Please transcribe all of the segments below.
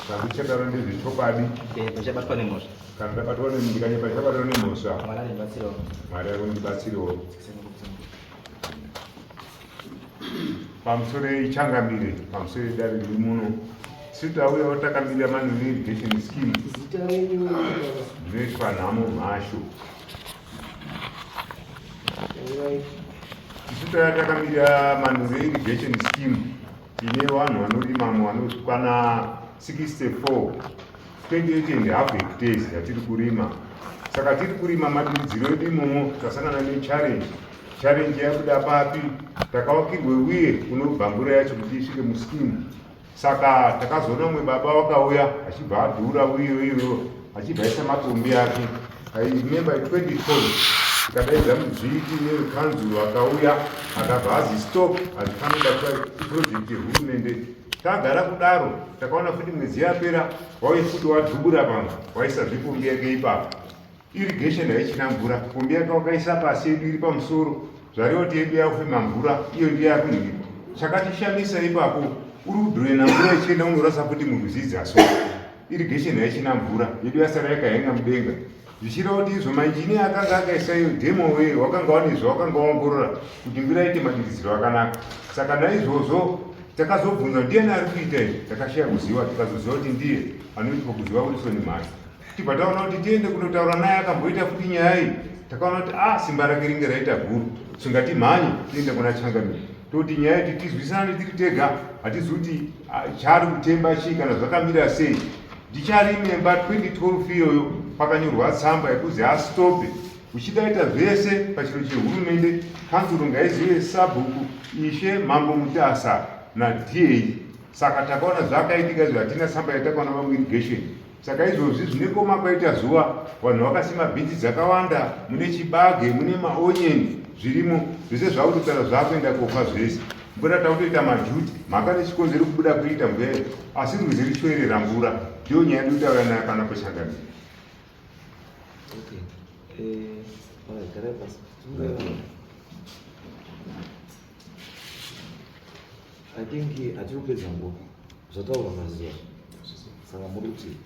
Kakuchekaro ndezvechokwadi pachabatwa nemhosva kana ndabatwa ndikanye pachabatwa nemhosva Mwari andibatsirawo. Mwari akundibatsirawo pamusoro ichangamire pamusoro edare riri muno sitauyawo takamirira manhone irrigation scheme zvinoitwa nhamo mhasho isitauya takamirira manhone irrigation scheme ine vanhu vanorimamo vanokwana 64 28.5 hectares yatiri kurima. Saka tiri kurima madiridziro edu imomo tasangana nechallenji yakuda papi takavakirwe uye kunobva mvura yacho kuti isvike muskimu. Saka takazoona mumwe baba wakauya achibva adhura uyeyo achibva aisa matombi ake. I remember 2012 tikadaidza muzviki nekanzuro akauya akabva azi stop hazvifanoda iprojekti yehurumende. Tagara kudaro takaona futi mwedzi yapera waifuti wadhubura pamwe waisazve pombi yake ipapo. Irrigation haichina mvura, pombi yake wakaisa pasi yedu iri pamusoro zvareva kuti yedu yakufema mvura iyo ndiyo yakunhirwa. Chakatishamisa ipapo uri kudhurena mvura ichienda unorasa futi murwizidzaswa. Irrigation haichina mvura yedu yasara yakahenga mudenga zvichireva kuti izvo mainjini akanga akaisa iyo demo way wakanga wane zvawakanga waongorora kuti mvura ite madiridziro akanaka. Saka naizvozvo takazobvunza ndiani ari kuita izvi, takashaya kuziva, tikazoziva kuti ndiye anoitwa kuziva Wilson Mhasi. Tibva taona kuti tiende kunotaura naye akamboita futi nyaya iyi, takaona kuti simba rake ringe raita guru, tingatimhanye tiende kuna Changamire toti nyaya iyi tizwisane tiri tega, hatizivi kuti chaari kutemba chii kana zvakamira sei. Ndicharimemba 2012 iyoyo pakanyorwa tsamba yekuzi astope uchidaita zvese pachiro chehurumende, kanzuro ngaizive sabhuku Ishe Mambo Mutasa naDA. Saka takaona zvakaitika izvo hatina tsamba yatakaona vamwe irrigation. Saka izvozvi zvinekoma kwaita zuva vanhu vakasima bhinzi dzakawanda, mune chibage, mune maonyeni zvirimo, zvese zvakutotara zvakuenda kofa zvese. Mvura takutoita majuti, mhaka nechikonzero kubuda kuita mvura, asi rwizi richoerera mvura. Ndiyo nyaya ndinotaura nayo kana kuChangamire. I think hatiri kupedza nguva zvataurwa mazuva saka muri kuti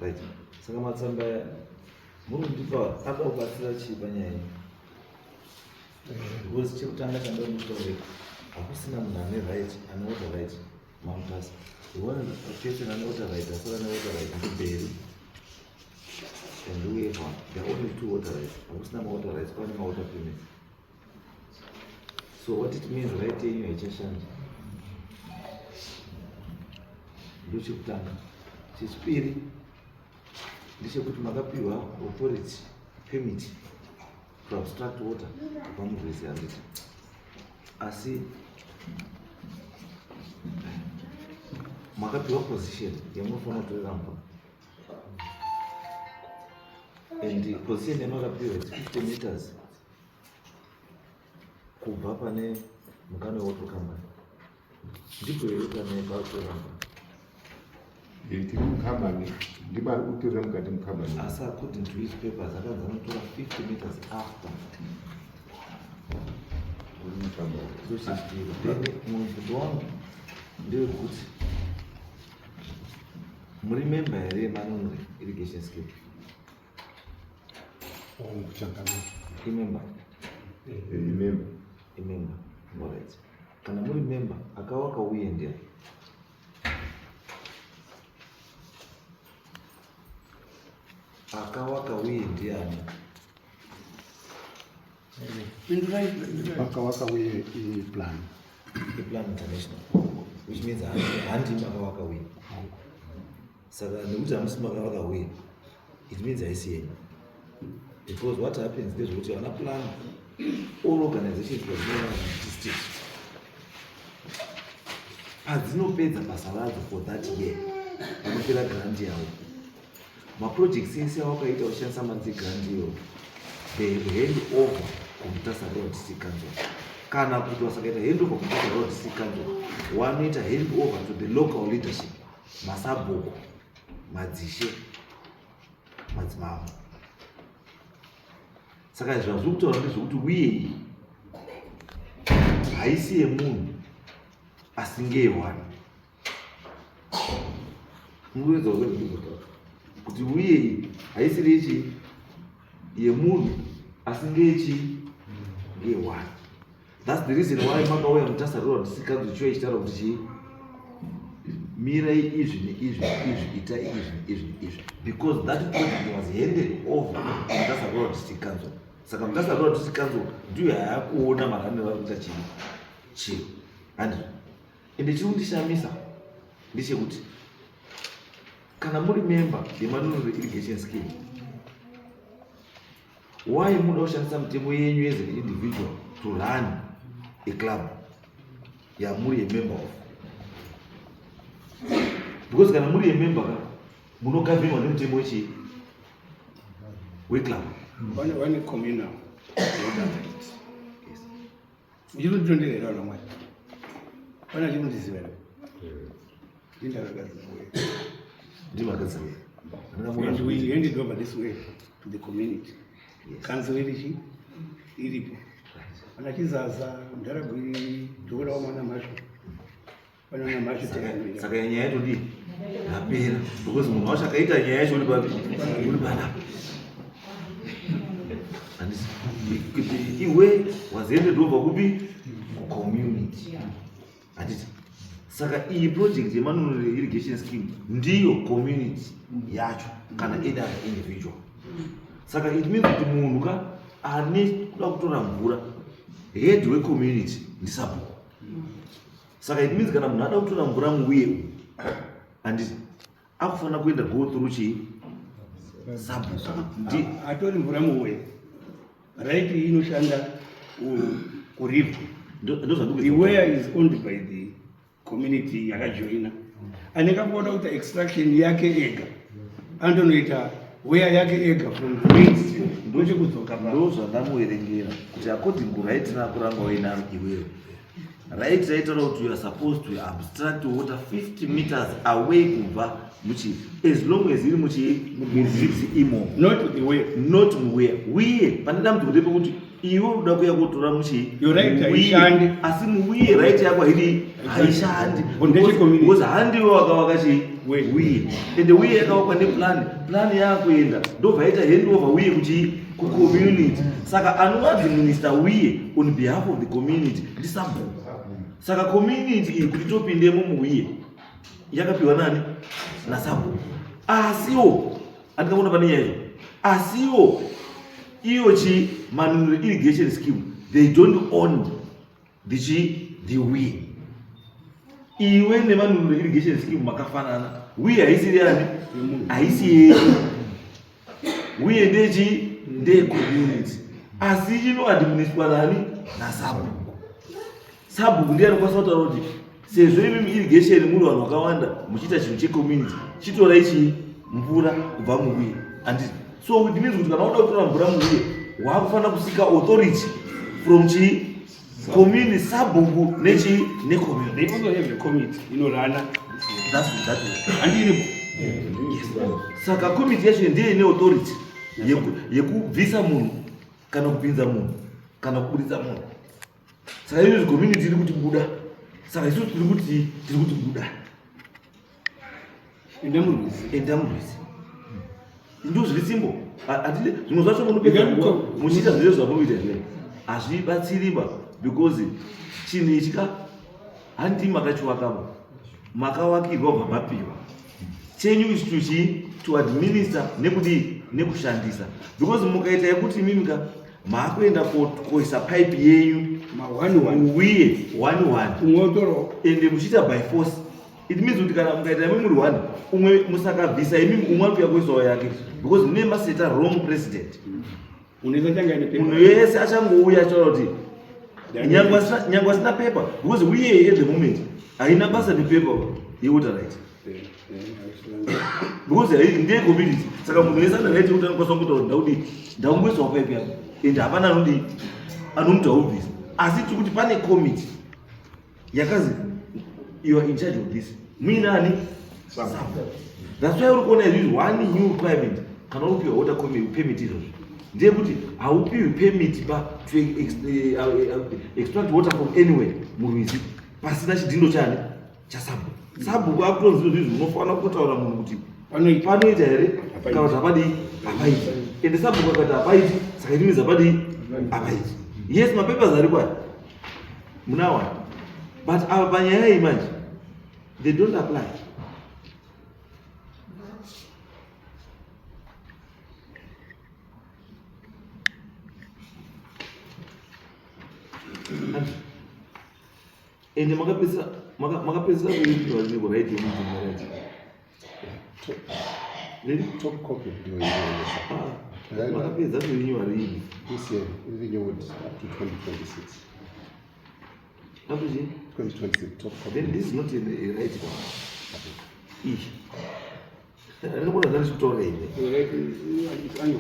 right. Saka matsamba muri kundipa akakubatsira chii panyaya iyi? Because chekutanga chandamutoore hakusina munhu ane right ane water right Mamutasa. The one person ane water right asara ane water right ndibheri and UEFA. There are only 2 water rights. Hakusina water rights pane water permits. So what it means right here in your church ndochekutanga. Chechipiri ndechekuti makapiwa authority permit to abstract water pamurwizi handiti, asi makapiwa position yamunofanira kutorera mvura, and position yamakapiwa 50 meters kubva pane mukana wewater company. Ndipo here pane pakutorera mvura tiri mukambani ndimari kutorera mukati mukambani, asi according to his papers akanzi anotora 50 meters after uri mukambani. ndochechipiri. Then mubvunzo wangu ndewekuti muri member here Manunuri irrigation scheme? Imember? Remember, Imember. Alright. Kana muri member akawaka uye ndiani? Akawaka uye ndiani? Wakawaka uye plan. Plan International, which means handi makawaka uye. Saka nekuti hamusi makawaka uye, it means haisi. Because what happens is that you plan all organizations for the district. Padzinopedza basa radzo for that year, vanopera grant yavo. Maprojects ese awakaita ushandisa madzi grant iyo, they hand over kumutasa road district council. Kana kuti wasakaita hand over kumutasa road district council, wanoita hand over to the local leadership, masabhuku, madzishe, madzimambo. Saka zvazvi kutaura ndezvekuti uye haisi yemunhu asi ngeyewani. Munoedza kuti uye haisi rechi yemunhu asi ngeyewani. That's the reason why makauya mutasa road sikanzo chiwa ichitaura kuti chii, mirai izvi neizvi, ita izvi, because that project was handed over mutasa road district council. Saka mutasa road district council ndiyo yakuona maraniro arikuita chii. And ende chirikundishamisa ndechekuti kana muri member yeManunuri irrigation scheme, why muda kushandisa mitemo yenyu as an individual to run a club yamuri member of? Because kana muri member munogavinwa nemutemo weclub. One communal. You don't do it all. When I live this way, and we ended over this way to the community. Council irishi iripo. Anachizaza ndarabwi dora mwana masho. Wana masho tena. Saka nyaya yetu ndi yapera because munhu washakaita nyaya yacho uri bana. And iwe was handed over kubi community. Anditi saka iyi project yeManunuri irrigation scheme ndiyo community yacho kana either individual. Saka it means kuti munhu ka ane kuda kutora mvura head wecommunity ndisabhuku. Saka it means kana munhu ada kutora mvura muuye anditi akufanira kuenda go through chii sabhuku. Atori mvura muuye right inoshanda kuriver. The where is owned by the community yakajoina. Aneka kuona kuti extraction yake ega andonoita where yake ega from the main stream ndoche kudzoka pa. Ndo zvandamuerengera kuti according to right nakuranga wainaro iwewe. Right taitaura kuti you are supposed to abstract water 50 meters away kubva muchi, as long as iri muchi imo, not the way, not where we panada mutikutepo kuti iwe unoda kuya kutora muchi haishandi, asi muwiye right yako haishandi because handiwe wakawaka chi wiye, and wiye yakawakwa neplan yako enda ndobva yaita handover wiye kuchi kucommunity. Saka anoadminister wiye on behalf of the community ndisabhuku. Saka community iyi kuti topindemo muwiye yakapiwa nani? Nasabhuku. Asiwo andikaona pane yaizvo, asiwo iyo chi Manunuri irrigation scheme, they don't own the way. iwe nevanhu irrigation scheme makafanana uye haisi yani haisi yenyu uye ndecommunity asi inoadministrwa nani nasabhuku. Sabhuku ndiye anokwanisa kutaura kuti sezvo imi irrigation muri vanhu vakawanda muchiita chinhu checommunity chitora ichi mvura kubva muuye handiti. So it means kuti kana uda kutora mvura muuye waakufanira kusika authority from community sabhuku necommunity. They also have a committee inorana handiripo. Saka committee yacho ndiye ine authority yekubvisa munhu kana kupinza munhu kana kuburitsa munhu. Saka izvi community iri kuti buda, saka isusu tiri kuti buda enda murwizi ndo zviri simbo. Atile zvimwe zvacho munopedza muchiita zviro zvamunoita zvino hazvibatsiriba because chinhu ichi handi makachiwakamo makawakirwa kubva mapiwa chenyu ichi to administer nekushandisa because mukaita yekuti mimika maakuenda koisa pipe yenyu uye 1 ende muchiita by force. It means kuti kana mukaita muri 1 umwe musakabvisa imimi umwe ari kuya kuisawo yake because mune maseta wrong president. Munhu wese achangouya achaura kuti nyangwe asina pepa because uye at the moment haina basa nepepa yewater right because ndiye community. Saka munhu wese ane right yekuti anokwanisa kutaura kuti ndakungoisawo pipe yangu ende hapana anomuti haubvisa. Asi tiri kuti pane committee yakazi you are in charge of this muinani. That's why uri kuona izvizvi one new requirement kana upiwa water permit izvozvo ndeyekuti haupiwi permit to extract water from anywhere murwizi pasina chidhindo chani chasabhuku. Sabhuku akutonzi izvizvi unofanira kutaura munhu kuti panoita here kana kuti hapadii hapaiti ende sabhuku akati hapaiti saka it means hapadii hapaiti. Yes, mapapers are required muna one but ava panyaya iyi manje they don't apply. Ende makapedzisa kuiwa right yemuti top copy makapedza kuinywa rini this year is renewed up to 2026. Up to 2026 top copy. Then this is not a right one.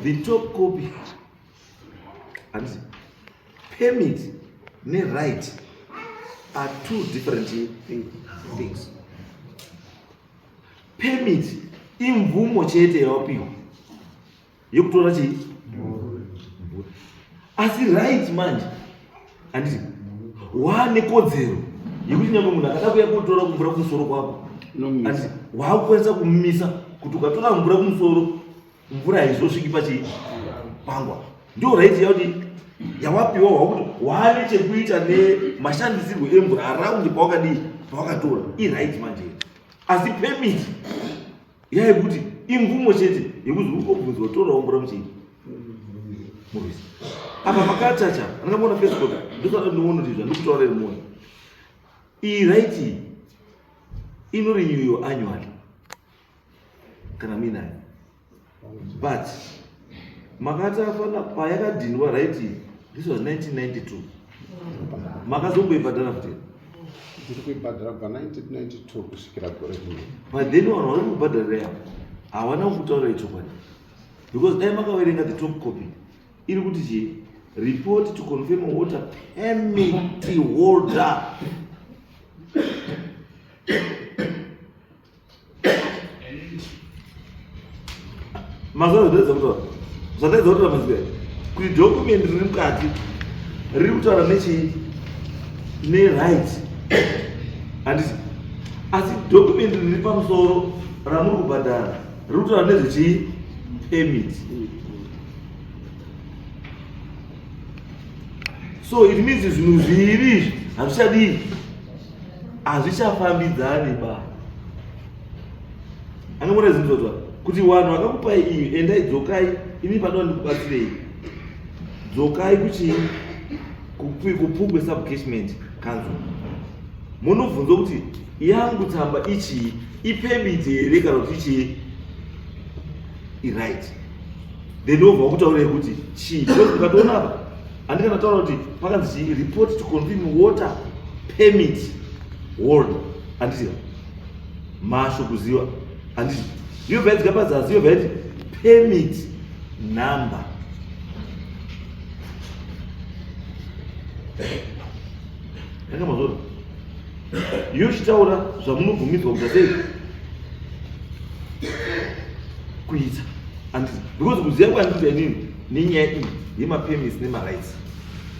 The top copy and permit ne right are two different things. Permit imvumo chete yawapiwa yekutora chi asi right manje anditi wane kodzero yekuti nyangwe munhu akada kuya kutora mvura kumusoro kwako anditi waakukwanisa kumumisa kuti ukatora mvura kumusoro mvura haizosviki pangwa. Ndio right yakuti yawapiwa wakuti wane chekuita nemashandisirwo emvura around pawakatora right manje. Asi permit yayekuti imvumo chete yekuti urikubvunzwa torawo mvura muchini murwizi. Apa makatacha andakambona Facebook ndosada ndinoona kuti zvandikutaurira mumwe iyi right inorenewiwa annually kana minayo but makati afana payakadhinwa right this was 1992 makazomboibhadhara futi Ndiri kuibhadhara kubva 1992 kusvikira gore rino. But then vanhu vari kubhadharira yapo havana kutaura ichokwadi because dai makaverenga the top copy iri kuti chi report to confirm water permit holder. Mazuva zvinodza kutaura zvandaidza kutaura maziva kuti document riri mukati riri kutaura right handiti asi document riri pamusoro ramuri kubhadhara riri kutaura nezvechi permit. So it means zvinhu zviri hazvichadii hazvichafambidzani ba anongona zvinhu kuti vanhu vakakupai iyi endai dzokai ini panoda ndikubatsirei dzokai kuchii kupugwe subcashment council munobvunza kuti yangu tsamba ichi ipermit here kana kuti ichi iright, then obva kutaurira kuti chii. Ukatoona apa handikana taura kuti pakanzi chii report to confirm water permit hold, handiti masho kuziva, handiti yobva yadzika pazasi, yobva yati permit number. Yakamazora yochitaura zvamunobvumidzwa kuita sei kuita, handiti because kuziva kwandikuita inini nenyaya iyi yemapermits nemarights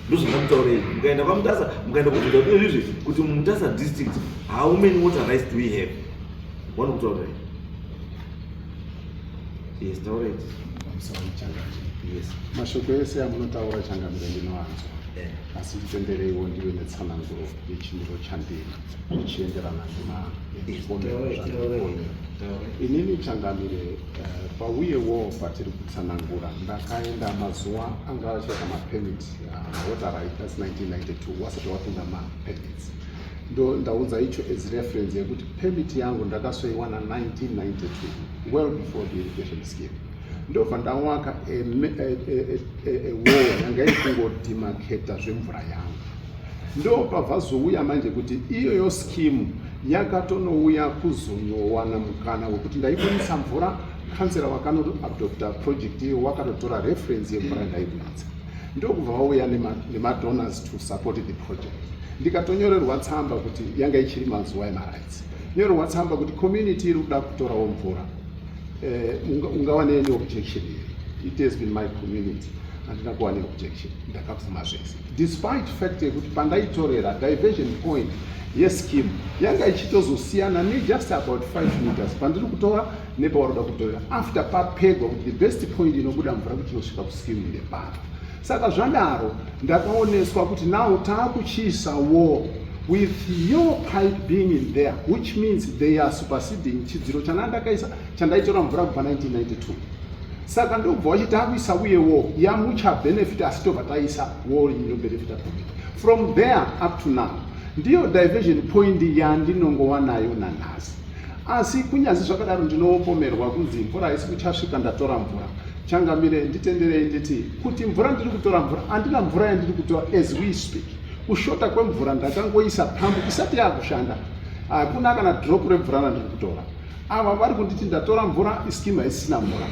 ndozvandamutaura izvi. Mukaenda kwamutasa mukaenda kubvunza kuti izvi kuti mumutasa district how many water rights do we have, vanokutaura yes, taura it. Yes, mashoko ese amunotaura changamire ndinowanzwa, asi nditendereiwo ndiwe netsananguro yechimiro chandiri ichienderana nezvandinoona. Inini changamire pauyewo patiri kutsanangura ndakaenda mazuva anga achaka mapermit water right, that's 1992 wasati wapinda mapermits. Ndaudza icho as reference yekuti permit yangu ndakasoiwana 1992 well before the irrigation scheme. Ndobva ndawaka wall yanga ikungodemarketa zvemvura yangu. Ndobva zvouya manje kuti iyoyo scheme yakatonouya kuzonyowana mukana wekuti ndaibudisa mvura, kansera wakanoadopta project iyo wakatotora reference yemvura ndaibudisa. Ndokubva vauya nemadonors to support the project. Ndikatonyorerwa tsamba kuti yanga ichiri mazuva emarights, nyorerwa tsamba kuti community iri kuda kutorawo mvura, ungawane any objection here. It has been my community, handina kuwane objection, ndakabvuma zvese despite fact yekuti pandaitorera diversion point yescheme yanga ichitozosiyana just about 5 meters pandiri kutora nepawaroda kutorera after papegwa kuti the best point inobuda mvura kuti inosvika kuscheme ndepano. Saka zvadaro ndakaoneswa kuti now taakuchiisa wall with your pipe being in there, which means they are superseding chidziro chandaitora mvura kubva 1992. Saka ndobva vachiti akuisa uye wall yamucha benefit asi tobva taisa wall inobenefita community. From there up to now ndiyo diversion point yandinongowanayo nanhasi. Asi kunyazi zvakadaro ndinopomerwa kunzi mvura haisi kuchasvika ndatora mvura. Changamire nditenderei nditi kuti mvura ndiri kutora mvura handina mvura yandiri kutora as we speak. Kushota kwemvura ndakangoisa pambu isati yakushanda, hakuna kana drop remvura randiri kutora. Ava vari kunditi ndatora mvura ischeme haisina mvura,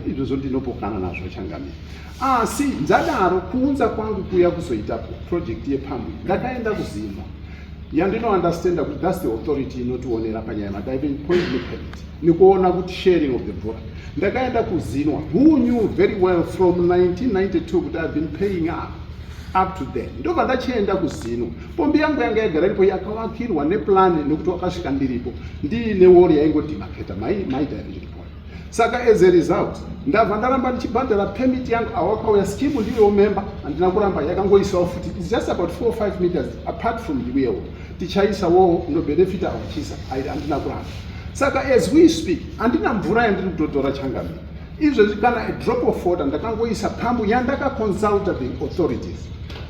izvozvo ndinopokana nazvo Changamire. Asi ndadaro kuunza kwangu kuya kuzoita project yepambu ndakaenda kuZimwa yandinounderstanda kuti that's the authority inotionera panyaya yemadiversion point permit nikuona kuti sharing of the mvura. Ndakaenda kuZinwa who knew very well from 1992 kuti I've been paying up to then. Ndobva ndachienda kuZinwa, pombi yangu yanga yagara iripo yakavakirwa neplan nekuti wakasvika ndiripo ndiine wall yaingodemarketa my diversion point. Saka as a result ndabva ndaramba ndichibhadhara permit yangu awakauya scheme ndiyo member handina kuramba yakangoisawo futi it's just about 4 or 5 meters apart from the wall tichaisa wall inobenefita awachisa handina kuramba. Saka as we speak handina mvura yandiri kutotora Changamire. Izvezvi kana a drop of water ndakangoisa pambu yandakaconsulta the authorities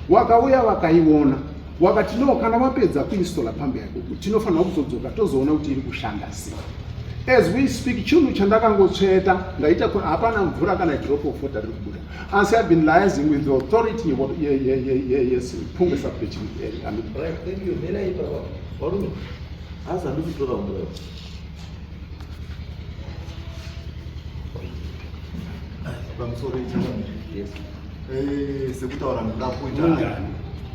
wakauya wakaiona wakati no kana wapedza kuinstalla pambu yako tinofanira kuzodzoka tozoona kuti iri kushanda sei. As we speak chinhu chandakangotsveta ndaita kuti hapana mvura kana drop of water riri kubuda, asi I've been liaising with the authority yes Pungwe sub-region area. Right, thank you. Mera ipa warume asa ndiri kutora mvura pamusoro Changamire. yes Sekutaura ndakuita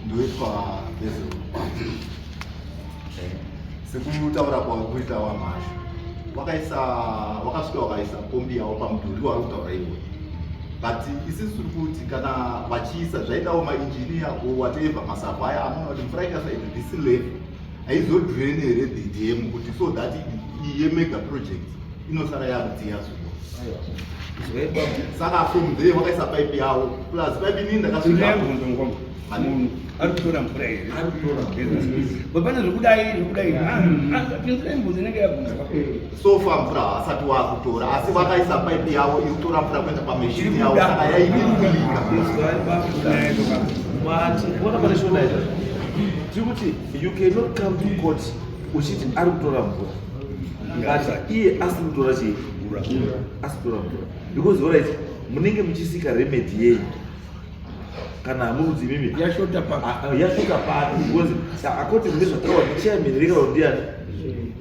ndoitwa Basil. Sekutaura kwakuita waMasha wakasvika wakaisa pombi yavo pamudhuri wari kutaura iwe, but isisi tiri kuti kana vachiisa zvaidawo mainjiniya or whatever masavhaya anoona kuti mvura ikasaita this level haizodrene here the dam kuti so that iye mega project inosara yakudziya zuva. Saka from there wakaisa pipe yavo plus pipe inini ndakasvika ari kutora mvura here bapana zvekudai pinzira imbudzi inenge yabvunzwa so far mvura hasati wakutora asi vakaisa pipe yavo iri kutora mvura kuenda pameshini yavo saka yaibirikilika but what about the show tikuti you cannot come to court uchiti ari kutora mvura ngati iye asiri kutora chii asiri kutora mvura because alright munenge muchisika remedy yenyu kana hamurudzi mimi yashota paka because according nezvataura nechairman regalo ndiani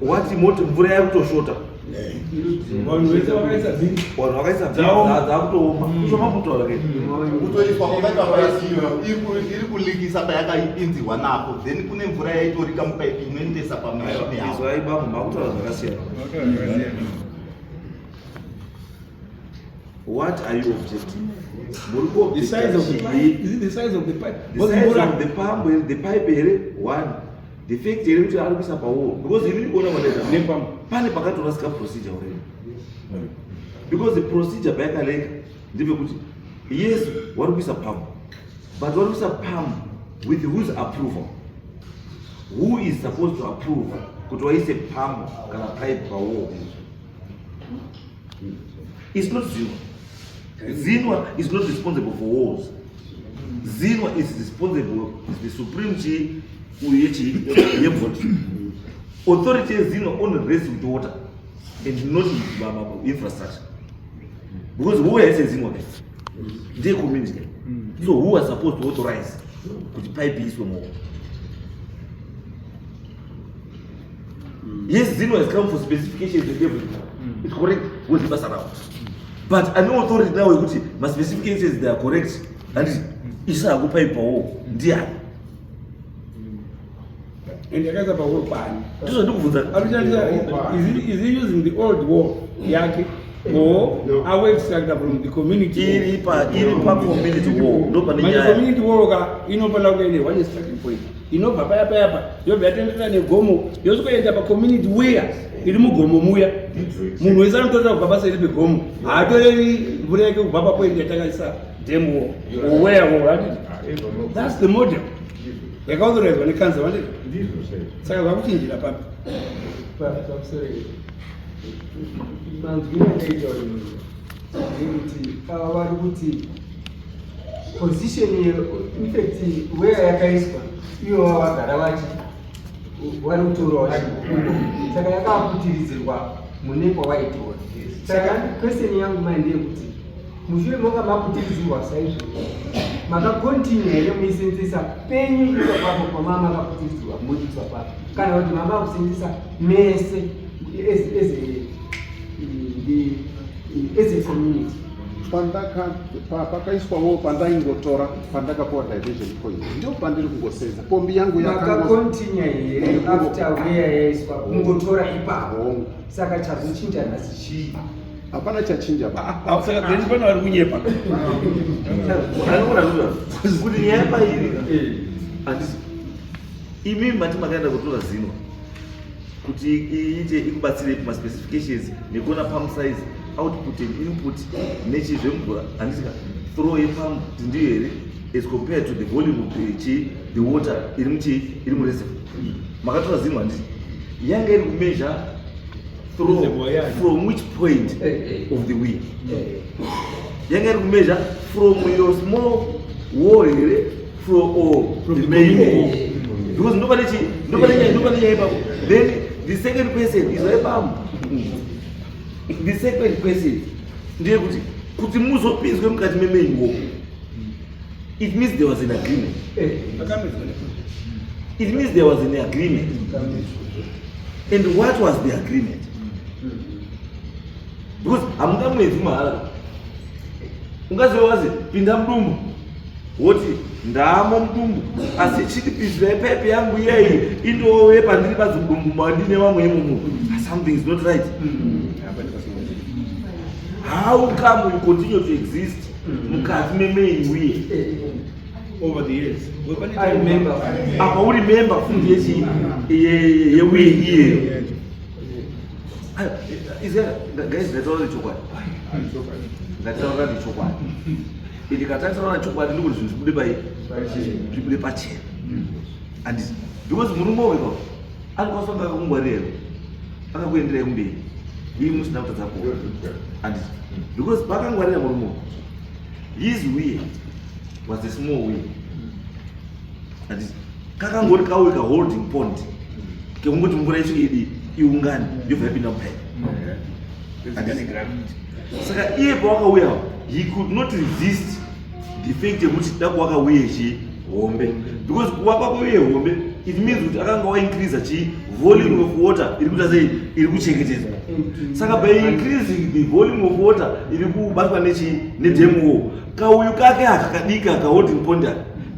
wati moti mvura yakutoshota vanhu vakaisa dzakutooma kushoma kutaura ke kutoiswa kwakaitwa paisiyo iri kulikisa payakainzirwa napo then kune mvura yaitorika mupaipi inoendesa pamashini yavo izvo aibambo makutaura zvakasiyana. What are you objecting? The size of the pipe. Is it the size of the pipe? The size of the pump, the pipe here, one. The fact here which are looking up a wall. Because you really want to know pane pakatorasika procedure already. Because the procedure back a leg, yes, what is a pump? But what is a pump with whose approval? Who is supposed to approve? Could I say pump can a pipe per wall? It's not zero. Zinwa is not responsible for wars. Zinwa is responsible, is the supreme chief authority is Zinwa only rests with water and not with infrastructure. Because who has Zinwa? Their community. So who are supposed to authorize to pipe this one more? Yes, Zinwa has come for specifications and everything. It's correct, we'll pass around. But I know authority now my specifications they are correct and it's a good pipe for dear. And the guys about work ban. Is he using the old wall? Yaki or our extractor from the community? Community wall. No, community wall, you know, one is starting point. You know, Papa, you're better than a gomo. You also get a community where. Ilimu gomo muya munhu wese anotoda kubaba seri begomo haatoreri mvura yake kubaba poindi yatakaisa demo oweyawo right. That's the model yakaautorizwa nekanza wandei saka vakuchinjira papi manzwina ndaitauri kuti ava vari kuti position infact weya yakaiswa ivo vagara vachi vari kutorawo chikukuko saka yakaputiridzirwa mune kwavaitora. Saka kweseni yangu mai ndeyekuti mushure moka maputiridzirwa saizvo makakontinue here muisenzesa penyu iko papo kwamama makaputiridzirwa muiswa papo kana kuti mama kusenzesa mese as a community. Pakaiswawo pandaingotora pandakapuwa diversion point ndio pandiri kungosenza pombi yangu makakontinua here after weya yaiswa kungotora ipapo saka chazochinja nhasi chii hapana chachinja saka then pana vari kunyepa kuti nyaya iri handisi imi mati makaenda kutora Zinwa kuti iite ikubatsire maspecifications nekuona pump size output and input nechizvemvura handisika throw yepump ndiyo here as compared to the volume of the water iri mureservoir makatora Zinwa handisi yanga iri kumeasure from which point of the wheel yanga iri kumeasure from your small wall here from the main wall because nobody then the second question is a pump. The second question ndeye kuti muzopinzwe mukati memain wall, it means there was an agreement. It means there was an agreement. And what was the agreement? Because amungamwezi mahala ungazowazi pinda mdumbu woti ndamo mdumbu asi chikipizira ipepe yangu yei indowe pandiri pazidumbu mandine vamwe imumu. Something is not right. How come you continue to exist mukati memain wheel over the years? I remember. Apa uri member fundi yechi ye wheel here. Is there guys that all the chokwadi? That's all the chokwadi. Ili katasa wana chokwadi ndiko zvibude pai zvibude pachena. And because murume weko alikufanira kungwarira akakuenderera kumberi iyi musina kutadza kuona and because pakangwarira murume his wheel was a small wheel and kakangori kauye holding pond kekungoti mvura isvike iungane yobva yapinda mupaipi. Saka iye pawakauya he could not resist the fact yekuti da kwakauye chihombe, because kuwa kwakauye hombe it means kuti akanga waincreasa volume of water iri kuita sei iri kuchengetedzwa. Saka by increasing the volume of water iri kubatwa nedhemuwo, kauyu kake aka kadika kaholding pond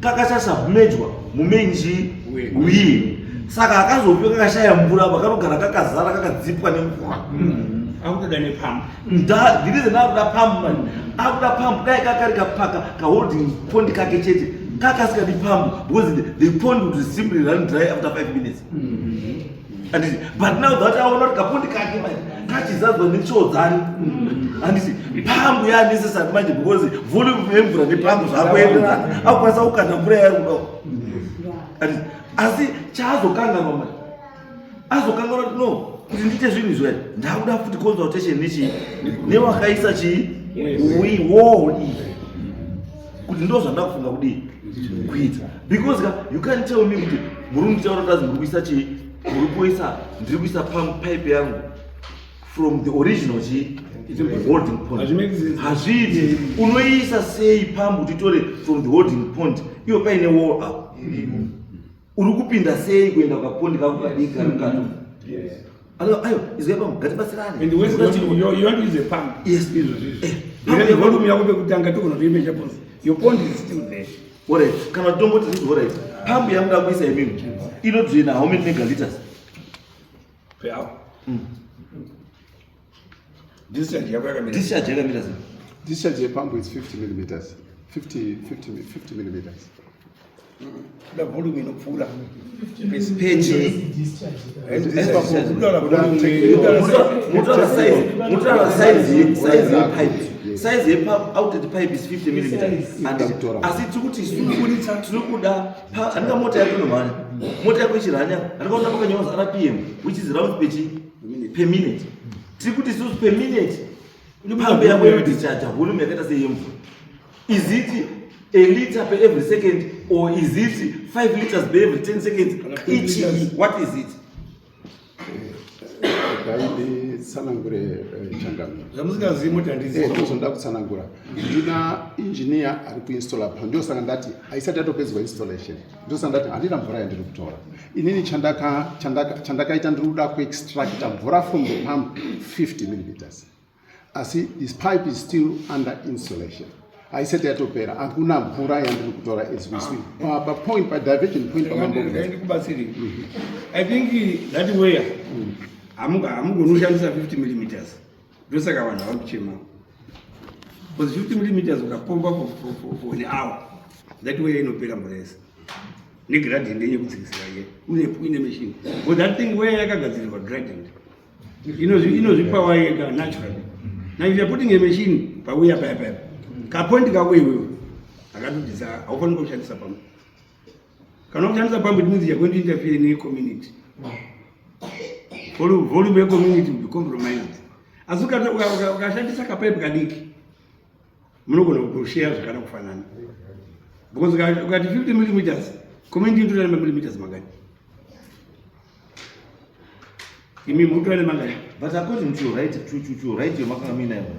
kakachasubmergwa mumain wiye, saka akazopwa kakashaya mvura pakanogara kakazara kakadzipwa nemvura. Akutoda nepamp. The reason akuda pump man, akuda pump dai kakari ka holding pond kake chete kakasingadi pump because the pond would simply run dry after 5 minutes. And but now that I will not kapond kake man kachizadzwa nechodzani and pump ya necessary manje because volume yemvura nepump zvakuenderana akwanisa kukanda mvura yari kuda. And asi chazokanganwa man azokanganwa no kuti ndite zvinhu izvo ndakuda futi consultation newakaisa wall kuti ndo zvandakufunga kudii kuita, because you can't tell me kuti muri kutaura kuti muri kuisa ndiri kuisa pipe yangu from the original holding pond. Hazvidi unoisa sei pump titore from the holding pond iyo paine wall up uri kupinda sei kuenda kapondi kakukadika rikato. Ayo, is there pump? Gati basirani. And the way you want to use a pump. Yes. The volume you have to kutanga to no image pond. Your pond is still there. Alright, kana dombo tiri alright. Pump yamuda kuisa imini. Inodraina how many megaliters? Per hour. Discharge yakameters. Discharge pump is 50 millimeters. 50 millimeters. The volume in Fula. Size yepump out the pipe is 50 millimeters. And as it tinokuda anga mota yako nomani. Mota yako ichiranya anakaona pakanyorwa RPM which is round per minute. Tikuti sus per minute. Pump yako yodischarge volume yakaita seyemvura. Is it a liter per every second, or is it 5 liters per every 10 seconds? Each, what is it? Sanangure changamiro. Ndozonda kutsanangura. Ndina engineer ari kuinstalla pump. Ndosanga ndati aisati atopedzwa installation. Ndosanga ndati handina mvura yandiri kutora. Inini chandakaita ndinoda kuextract mvura from the pump 50 millimeters. Asi this pipe is still under installation. I said that opera akuna mvura yandiri kutora as we speak. Point by divergent point I think that way I'm going to 50 millimeters. Those are one out chema. Because 50 millimeters will pump up for an hour. That way you know better less. Negrat in the in the machine. But that thing where I got it gradient. You know the power naturally. Now if you're putting a machine by way of pipe. Kapondi ka wewe akatudisa aufani kushandisa pamwe kana kushandisa pamwe it means you're going to interfere in the community. Volume ya community will be compromised. Asuka ukashandisa kapipe kadiki munogona kushare zvakana kufanana because ukati 50 millimeters community inotora millimeters magani imi mutoane magani. But according to right yomakangamina yawo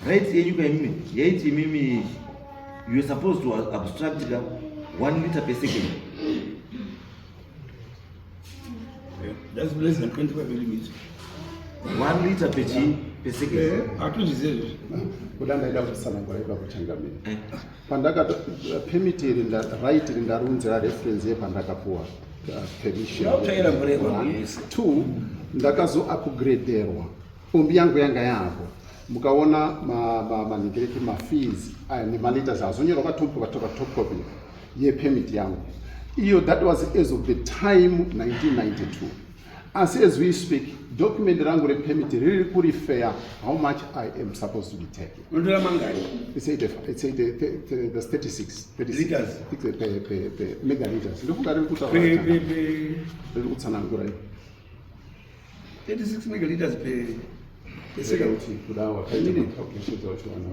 right yenyuka imimi yaiti imimi you're supposed to abstract 1 liter per second. That's less than 25 millimeters. 1 liter per second. Atuzizezvo. Kudanda ida kutsanangura ipa kuchangamira. Pandakato permit right rindarunzira reference yepandakapuwa permission. 2 ndakazo upgraderwa. Pombi yangu yanga yapo. Mukaona maningiriki fees ni maliters azonyero kwatopa top copy ye permit yangu. Iyo that was as of the time 1992. As we speak, document rangu re permit really could fair how much I am supposed to be taking. It's 36 liters per megaliters. Look at it. 36 megaliters per second.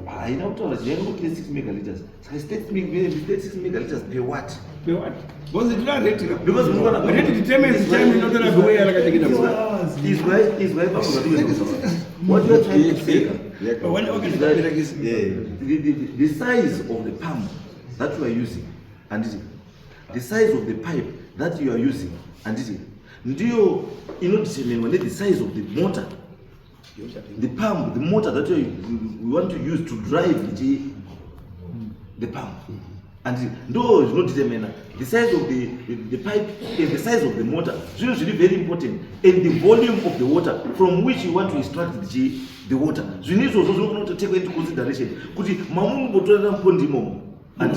I know 36 megaliters. 36 megaliters per what? what? Because it's not ready. Because we're gonna ready determines the time not gonna go like a chicken. is right what you are trying to say But when is that the size of the pump that you are using and the size of the pipe that you are using and ndio determine the size of the motor, the pump, the motor that you want to use to drive the pump. And no, it's not determined. The size of the pipe and the size of the motor is usually very important, and the volume of the water from which you want to extract the water. So you need to also take into consideration. Kuti mamungu botola mpondimo. And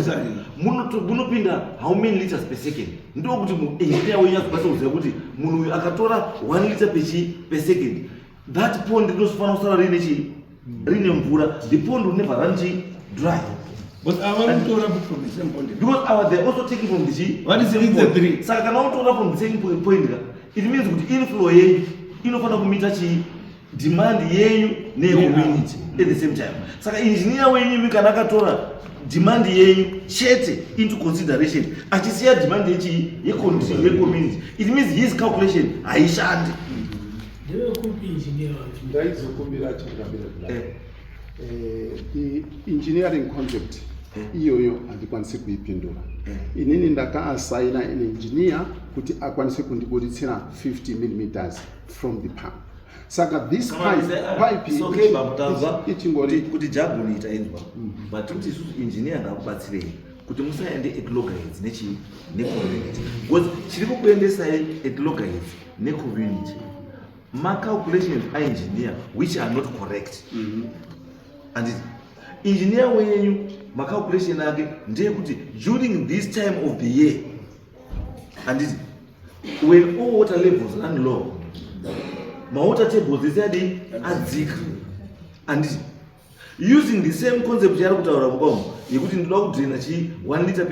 munopinda how many liters per second? Ndo kuti engineer wenye akupasa kuziva kuti munhu akatora 1 liter per second. That pond inosifana kusara rine mvura. The pond will never run dry. But I want to run from the same point. Because they're also taking from the What is the three? So I can also from the same point. It means with inflow you know meet demand yenyu ne community at the same time. So engineer when you can akatora demand yenyu chete into consideration. Achisiya demand ye community. It means his calculation haishandi. ndaizokumbira chikambira the engineering concept iyoyo handikwanisi kuipindura. Inini ndakaasaina an engineer kuti akwanise kundibuditsira 50 mm from the pump. Saka this pipe okay babutanza ichingori kuti jabuni itaenzwa but kuti isusu engineer ngakubatsirei kuti musaende eclogaids necommunity because chiri kukuendesa eclogaids necommunity ma calculations a engineer which are not correct. And engineer wenyu ma calculation ake ndeye kuti during this time of the year and when all water levels run low, ma water tables is adzika and using the same concept yari kutaura mukomo yekuti ndoda kudraina 1 liter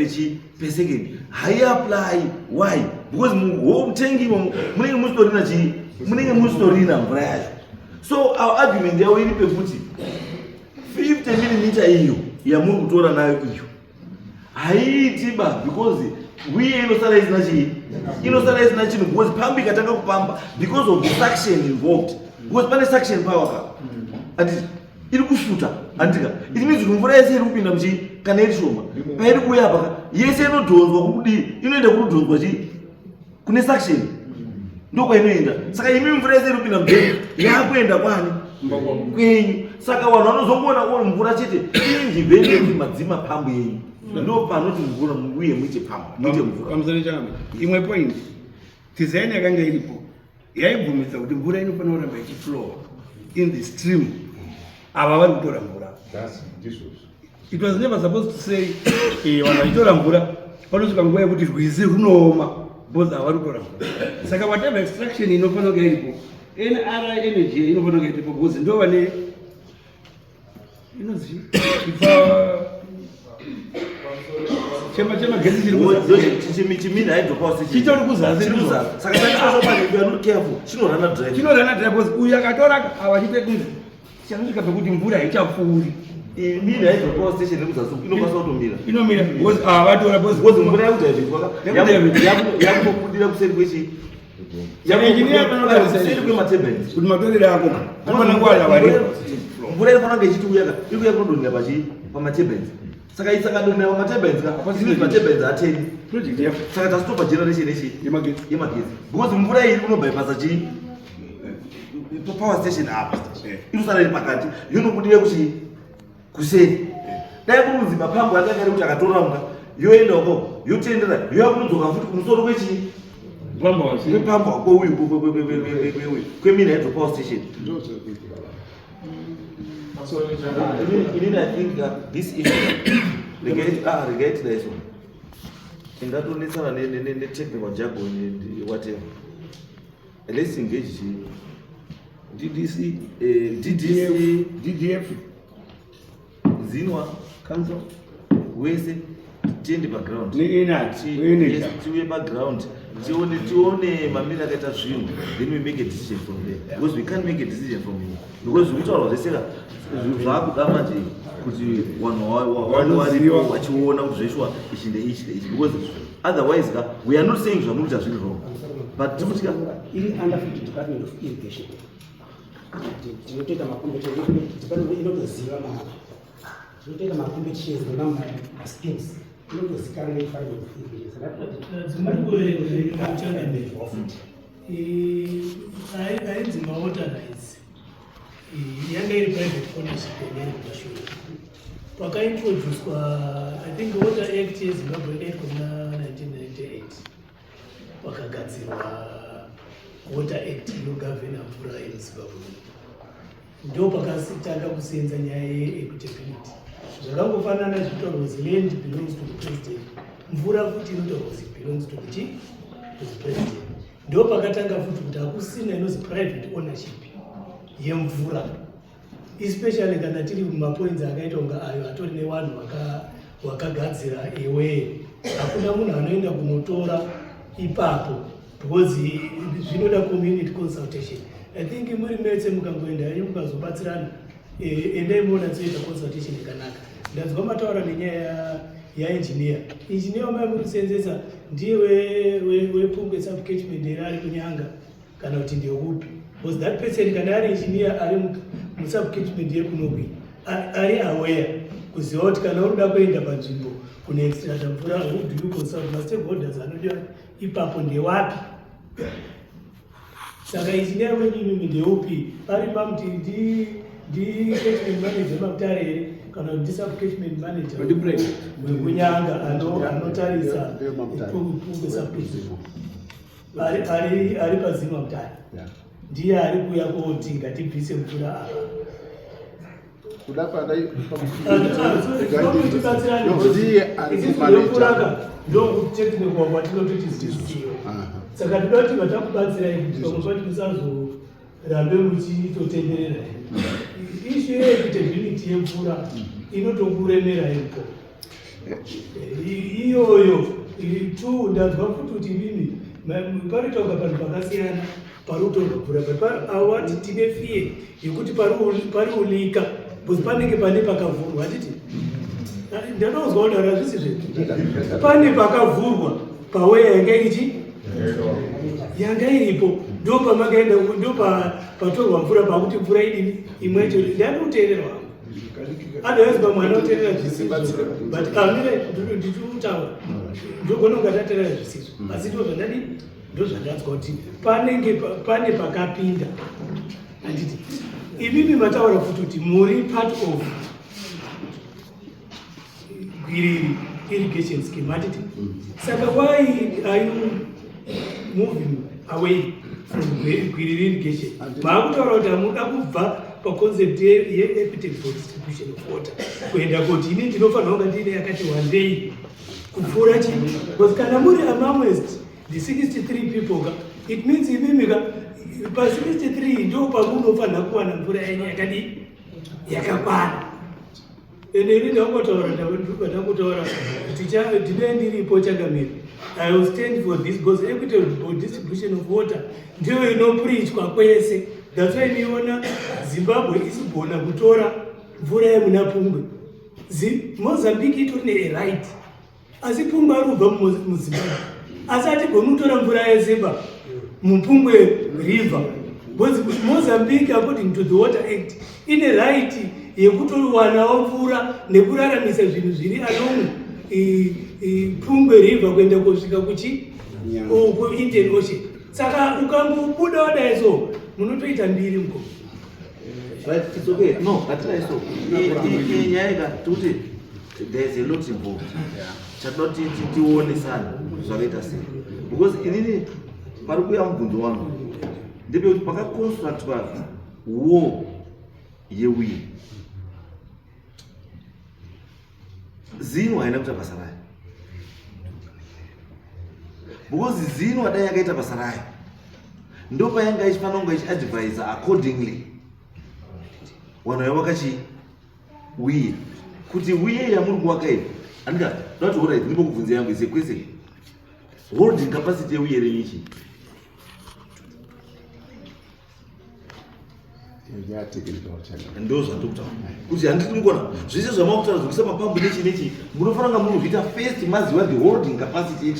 per second hai apply. Why? Because mutengi munenge musitorina mvura yacho. So our argument yawo iri pekuti 50 mm iyo yamuri kutora nayo iyo haiti ba because we inosara isina chinhu because pambi katanga kupamba because of the suction involved, because pane suction power ka and iri kushuta andika it means kuti mvura yese iri kupinda kana iri shoma pairi kuuya paka yese inodhonzwa kudi inoenda kudhonzwa kune suction ndoko inoenda. Saka imi mvura yese iri kupinda mudheni yakuenda kwani kwenyu. Saka vanhu vanozongoona mvura chete indivende kuti madzima pambu yenyu ndo panoti mvura uye muite pambu muite mvura pamusoro changu. Imwe point design yakanga iripo yaibvumidza kuti mvura inofanira kuramba ichiflow in the stream. Ava vari kutora mvura. It was never supposed to say vanhu vachitora mvura panosvika nguva yekuti rwizi runooma because havari kutora mvura. Saka whatever extraction inofanira kunge iripo NRI energy inofanira kunge iripo because ndo vane chema gesi chimini hydropower chitori kuzasi. Saka you are not careful chinorana drive because uyu akatora avachite kunzi chanosvika pekuti mvura haichapfuuri. Mini hydropower station nekuzasi inokwanisa kutomira inomira because avatora because mvura yakutobudira kuseri kwechi kwematabens kuti matorere ako anofana nguva yavari mvura inofanira kunge ichiti iri kunodonhera pamatabens. Saka isakadonhera pamatabens matabens ateni project yacho. saka tasitopa generation yemagetsi because mvura iyi kunobypassa power station apa inosara iri pakati yonobudire kuseri. Dai kunonzi mapambo akanga ari kuti akatorauka yoenda uko yotendera yoyakunodzoka futi kumusoro kwepamba kweuyu kwemini hydropower station. So I think this issue regarding this one ingatonetsana netechnical jargon and whatever. Let's engage DDC, DDF, Zinwa, Council, wese tiende background tiuye background tione mamira akaita zvinhu, then we make a decision from there, because we can't make a decision from here, because zvinotaurwa zvese zvakuda manje kuti vanhu varipo vachiona kuti zveshwa ichi ndeichi ndeichi, because otherwise we are not saying zvamukuita zviri wrong, but timutya iri under 50 Department of Irrigation tinotoita inotoziva tinotoita macompetitions nemaschemes inotozikanwa neDepartment of Irrigation. Ainzi mawater rights yanga iri private ownership yeneri kumashure pakaintroducwa I think Water Act yeZimbabwe 8 kuna 1998 pakagadzirwa Water Act inogavhena mvura yemuZimbabwe. Ndo pakatanga kusenza nyaya yeequitability. Zvakangofanana zvitaurwa kuti land belongs to the president, mvura futi inotaurwa kuti belongs to the president. Ndo pakatanga futi kuti hakusina inozi private ownership yemvura, especially kana tiri mumapoints akaita kunga ayo atori nevanhu wakagadzira iwe, hakuna munhu anoenda kunotora ipapo because zvinoda community consultation. I think muri metse mukangoenda henyu mukazobatsirana endai muona tsoita consultation yakanaka. Ndanzwa mataura nenyaya yaengineer wamai muri kusenzesa ndiye wepungwe subcatchment here ari kunyanga kana kuti ndeupi, because that person kana ari engineer ari musubcatchment yekunopi ari aware kuziva kuti kana urikuda kuenda panzvimbo kuna extract mvura, who do you consult, mastakeholders anodiwa ipapo ndewapi. Saka engineer wenyinimi ndeupi, ari mamuti ndi-catchment manager makutare here kana kuti subcatchment manager wekunyanga anotarisa pungwe subcatchment ari pazima mutare ndiye ari kuuya kuti ngatibvise mvura apa. kuda padai ndokuteknical kwatinototi zizivo. Saka toda kuti vatakubatsirai kuti vamwe pati musazorambe muchitotenderera. Ishu yeequitability yemvura inotokuremera ipo iyoyo tu. Ndanzwa futi kuti inini paritoka panhu pakasiyana parutorwa mvura, awati tine fiye yekuti pari ulika because panenge pane pakavhurwa. Hatiti ndanozwa kudara zvisi zvedu pane pakavhurwa paweya yanga iripo, ndo pamakaenda, ndo patorwa mvura pakuti mvura idini imwecho ndanoteererwa otherwise pamwana oteerera zvisizvo, but amire ndichitaura ndogona ungatateerera zvisizvo, asi ndo zvandadii, ndo zvandanzwa kuti pane pakapinda. Handiti imimi mataura futi kuti muri part of Gwiriri irrigation scheme. Hatiti saka why are you moving away from Gwiriri irrigation? Maakutaura kuti hamuda kubva paconcept ye-equitable for distribution of water kuenda kuti ini ndinofanira kunga ndine yakati wandei kupfuura chii, because kana muri amongst the 63 people it means imimika pa 63 ndo pamunofanira kuwana mvura yenyu yakadii yakakwana. Ende ini ndakutaura kuti ndine ndiripo Changamire, I will stand for this because equitable distribution of water ndiyo inopreachwa kwese. That's why niona Zimbabwe isibona kutora mvura yemuna Pungwe. Mozambique itori ne-right, asi Pungwe ari kubva muZimbabwe, asi hatigoni kutora mvura yeZimbabwe muPungwe river because Mozambique according to the Water Act ine right yekutovanawo mvura nekuraramisa zvinhu zviri along Pungwe river kuenda kusvika ku Indian Ocean. Saka ukambobuda wadai so munotoita mbiri mko. Right, it's okay. No, that's right. So, today there's a lot involved. Chatoti tione sana zvakaita sei. Because inini pari kuya mubvunzo wangu ndebe kuti pakaconstructwa war yewi. Zino haina kuita basa rayo. Because Zino adai yakaita basa rayo, ndo payanga ichifanira kunge ichiadvisa accordingly. Vanhu vakachiuya kuti uye yamuri kuwaka iyi andika ndati alright, ndimbo kubvunza yangu ise kwese holding capacity yeuyere nichi ndo zvandokutaura kuti handiti mukona zvese zvamakutaura zvekuisa mapambu nechi munofanira kunga munozviita first maziva the holding capacity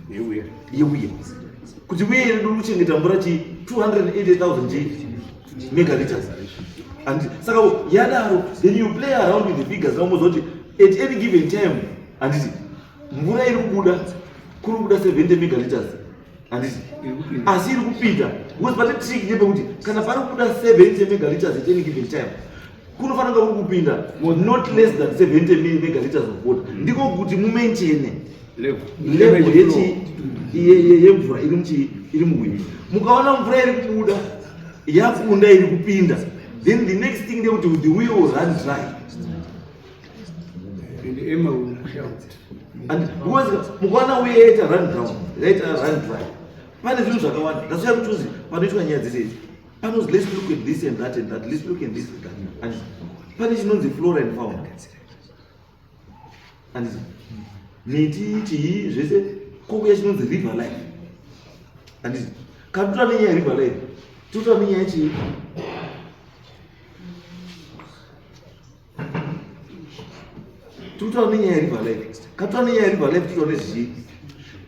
yeuye kuti uye iri duri kuchengeta mvura 280,000 megaliters and saka yadaro then you play around with the figures namoza kuti at any given time handiti mvura iri kubuda kuri kubuda 70 megaliters handiti asi iri kupinda because pane trick ndepekuti kana pari kubuda 70 megaliters at any given time kunofanira kuri kupinda not less than 70 megaliters of water ndiko kuti mumaintaine level yemvura iri mugwini. Mukaona mvura iri kubuda yakunda iri kupinda, then the next thing ndekuti the wheel will run dry and the Emma will shout. And because mukaona wheel yaita run down, yaita run dry, pane zvinhu zvakawanda. That's why kutozi panoitwa nyaya dzese panozi let's look at this and that and that, let's look at this and that, and pane chinonzi flora and fauna and miti chii zvese kokuya chinonzi river life and katutora nenyaya river life tutora nenyaya chii tutora nenyaya river life katutora nenyaya river life tutora nezvii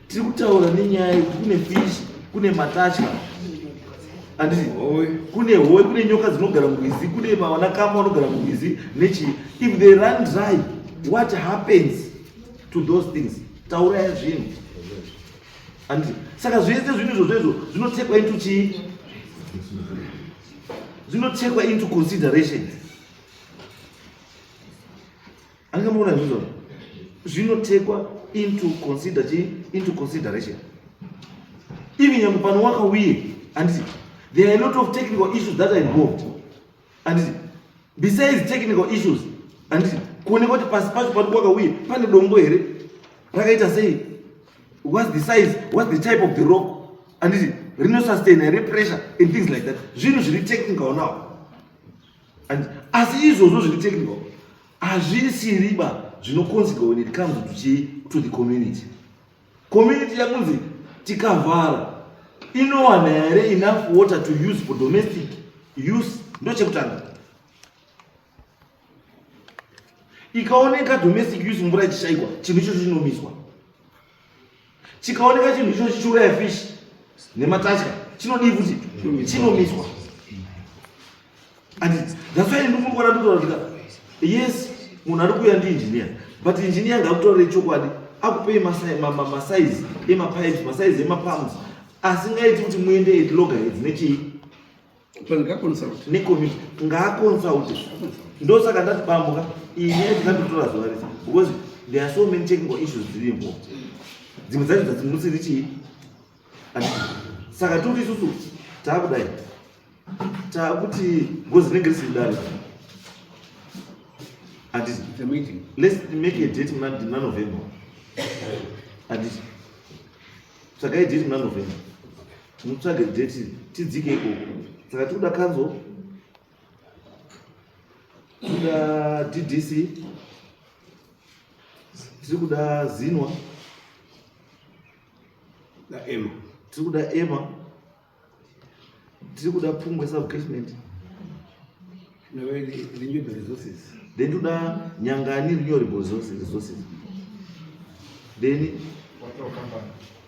tiri kutaura nenyaya yekuti kune fish kune matatya anditi kune howe kune nyoka dzinogara murwizi kune vanakama vanogara murwizi nechi if they run dry what happens to those things tauraya zvinhu and saka zvese zvinhu izvozvo zvinotekwa into chii zvinotekwa into consideration andikamona zvizvo zvinotekwa into consideration even nyangwe pano wakauye anditi there are a lot of technical issues that are involved and besides technical issues and kuoneka kuti pasi pacho pari wakauye pane dombo here rakaita sei, what's the size, what's the type of the rock, and rinosustain here pressure and things like that. Zvinhu zviri technical now and asi izvozvo zviri technical hazvisiriba zvinokonzerwa when it comes to the community yakunzi tikavhara inowana here enough water to use for domestic use. Ndo chekutanga ikaoneka domestic use mvura ichishaikwa chinhu ichocho chinomiswa, chikaoneka chinhu ichocho chiuraya fish nematatya chinodii futi chinomiswa. And that's why ndikungora ndotoratika yes munhu ari kuuya ndiinjiniya but injiniya ngakutorere chokwadi akupei masaizi emapipes masaizi emapumps asingaiti kuti muende at loggerheads nechii necommunity ngaaconsulte. Ndosaka ndati bambuka iyi nyaya tingandotora zuva rese because there are so many technical issues dziri involved, dzimwe dzacho dzadzimusiri chii. Saka turi isusu taakudai taakuti gozi rinenge risiri dare handiti let's make a date muna November handiti tsvakai date muna November mutsvage date tidzike ikoko. Saka tikuda kanzo tikuda DDC tiri kuda zinwa tiri kuda ema tiri kuda pungwe subcashment then tikuda nyangani renewable resources then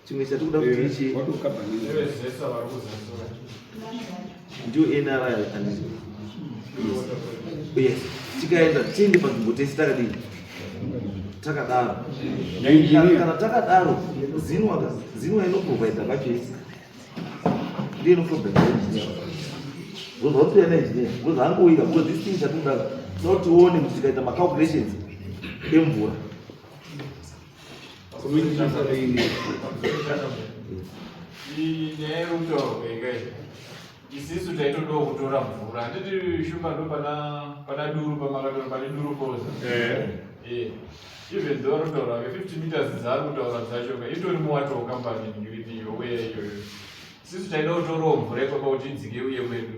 chimwe chatikuda kuti ndio NRI and yes tikaenda tiende panzvimbo tese takadini takadaro kana takadaro zinwa inoprovide pachese ndiyo inoprovide engineer zvozotoya naengineer because hangoika because this thing chatinoda totione kuti tikaita macalculations emvura nyaya yerutauro kaikai isisu taitodawo kutora mvura handiti shumba ndo pana duru pamakatora pane duru koza even though arikutaura ke 50 meters dzaari kutaura dzacho itori muwato wekampani ngiriti iyoweya iyoyo isisu taida kutorawo mvura ikwapa kuti idzike uye kwedu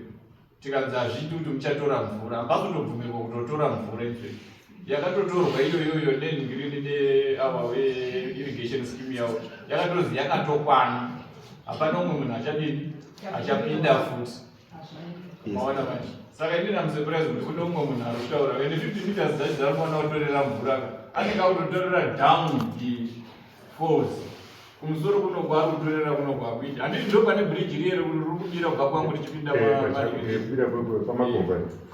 tikanzi hazviiti kuti muchatora mvura hambazotobvumirwa kutotora mvura ife yakatotorwa iyoyoyo nenhingiriri neava veirrigation scheme yavo yakatozi yakatokwana hapana umwe munhu achadini achapinda futi maona manje saka ini namusurprise kuti kune umwe munhu ari kutaura ende 50 meters dzacho dzari kuona kutorera mvura anenge autotorera down falls kumusoro kunogwa ari kutorera kunogwa kuita handiti ndo pane bridge riyere kuti riri kudira kubva kwangu richipinda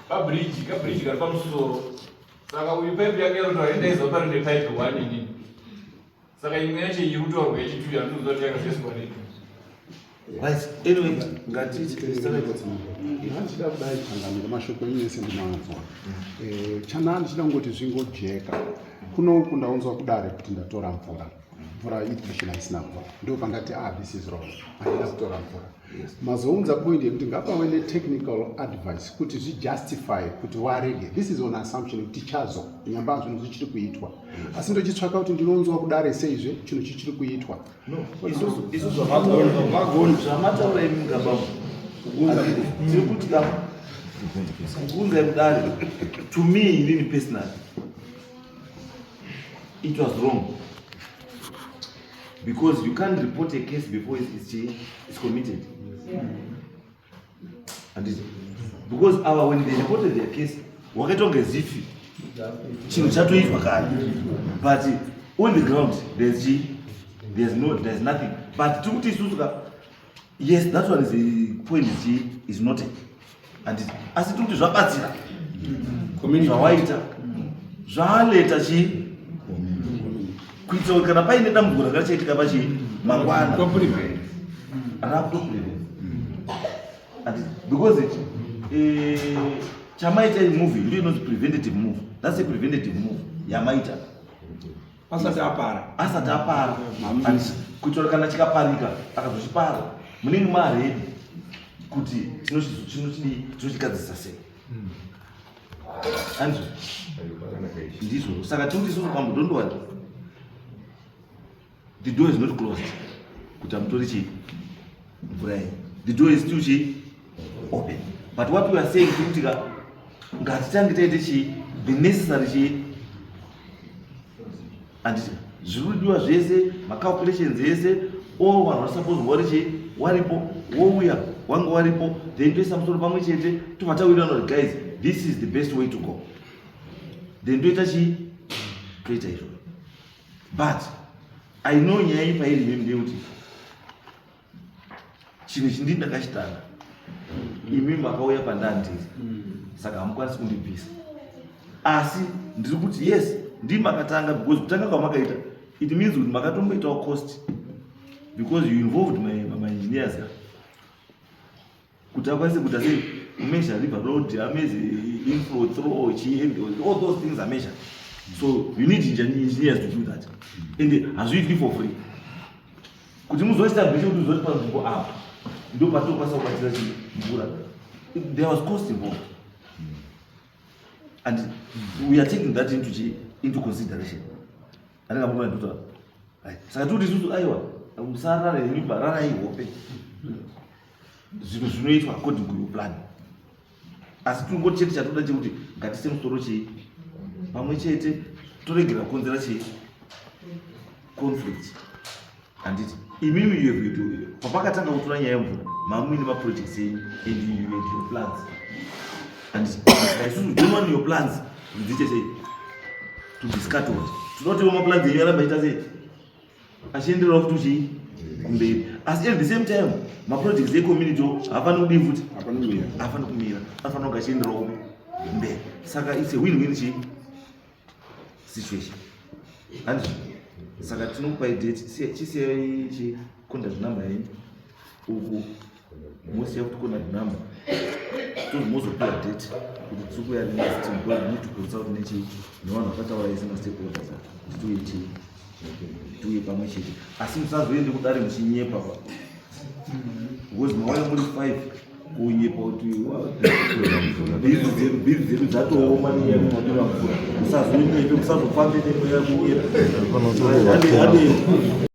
pabridge kabridge kari pamusoro saka uyu pipe yake yakutora endaizopa rine pipe 1 inini saka imwe yacho iri kutorwa yechitu yandizoziva kuti yakaseswa netu right anyway ngatiti ndachida kudai changamira mashoko inese ndinamvura chana ndichida ngoti zvingojeka kunoku ndaunzwa kudare kuti ndatora mvura irrigation haisina mvura ndo pangati this is wrong handina kutora mvura mazounza point yekuti ngapave netechnical advice kuti zvijustify kuti warege this is on assumption kuti tichazo nyamba zvinhu zvichiri kuitwa asi ndochitsvaka kuti ndinounzwa kudare seizve chinhu chichiri kuitwa isu zvamataura imungabamo tiri kuti kuunza kudare to me inini personally it was wrong because you can't report a case before it's committed. And because when they reported their case, wakatonga zifi chinhu chatoitwa kare, but on the ground there's nothing. But to yes, that one is the point is noted, and as it is zvabatsira zvawaita zvaleta kuitira kuti kana paine dambudziko rakachaitika mangwana because chamaita movie ndio inonzi preventative move. That's a preventative move yamaita asati apara and kuitira kana chikaparika akazochipara munenge maredi kuti tinochigadzisa sei anzvo ndizvo saka tiri kuti isusu pambudondowani the door is not closed kuti amutori chii mvura iyi the door is still open, but what we are saying kuti ngatitange taite the necessary and zvirudiwa zvese macalculations ese all vanhu vasupose vari waripo wouya wanga waripo then toisa musoro pamwe chete tobva kuti guys this is the best way to go then toita toita izvo. But I know nyaya iyi pairi mimi ndekuti chinhu chindini ndakachitanga imi makauya pandandiri saka hamukwanisi kundibvisa asi ndiri kuti yes ndimi makatanga because kutanga kwamakaita it means kuti makatomboitawo cost because you involved my engineers kuti akwanise kuita sei kumeasure river road ameze inflow through all those things are measured. So you need engineers to do that, and hazviitwi for free kuti muzoestablish kuti uzoti panzvimbo apa ndo patokwanisa kubatsira mvura. There was cost involved, and we are taking that into consideration. Andingamuna ndota saka tiri isusu aiwa musarara nemimba rarai hope zvinhu zvinoitwa according to your plan, asi tungoti chete chatoda chekuti ngatise musoro pamwe chete toregera kukonzera conflict. And imimi papakatanga kutora nyaya yemvura mamwe nemaprojects enyu and you had your plans, and isusu don't want your plans dziite sei to be scattered. Tinotiwo maplans enyu aramba ita sei achienderera kuti kumberi, asi at the same time maprojects ecommunity hafani kudii futi hafani kumira, afana kunge achiendererawo mberi. Saka it's a win-win situation. And saka tinokupai date chisiyai contact number yenyu uku mosiya kuti contact number tozomozopiwa date kuti tisukuya next because we need to consult nevanhu vakataura ese mastakeholders kuti tuye pamwe chete, asi musazoende kudare muchinyepa because mawaya muri 5 kunyepa kuti bhizi dzedu dzatooma nenyaya yekumatora mvura, musazoendepe musazofambe nemweya kunyepa.